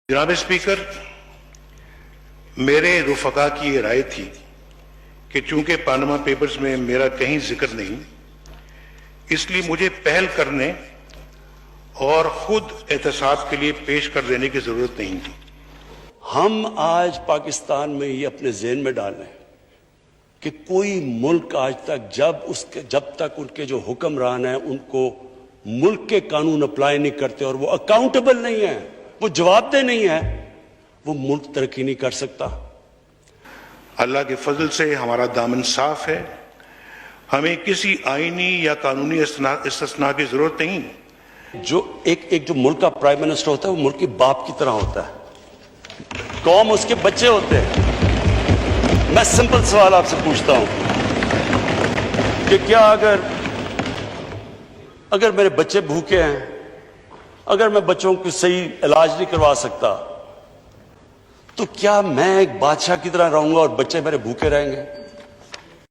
जनाब स्पीकर, मेरे रुफका की ये राय थी कि चूंकि पानामा पेपर्स में मेरा कहीं जिक्र नहीं, इसलिए मुझे पहल करने और खुद एहतसाब के लिए पेश कर देने की जरूरत नहीं थी। हम आज पाकिस्तान में ये अपने ज़हन में डाल रहे हैं कि कोई मुल्क आज तक जब तक उनके जो हुक्मरान हैं उनको मुल्क के कानून अप्लाई नहीं करते और वो अकाउंटेबल नहीं है, वो जवाबदेह नहीं है, वो मुल्क तरक्की नहीं कर सकता। अल्लाह के फजल से हमारा दामन साफ है, हमें किसी आईनी या कानूनी इस्तिस्ना की जरूरत नहीं। जो जो मुल्क का प्राइम मिनिस्टर होता है वो मुल्क के बाप की तरह होता है, कौम उसके बच्चे होते हैं। मैं सिंपल सवाल आपसे पूछता हूं कि क्या अगर मेरे बच्चे भूखे हैं, अगर मैं बच्चों को सही इलाज नहीं करवा सकता, तो क्या मैं एक बादशाह की तरह रहूंगा और बच्चे मेरे भूखे रहेंगे?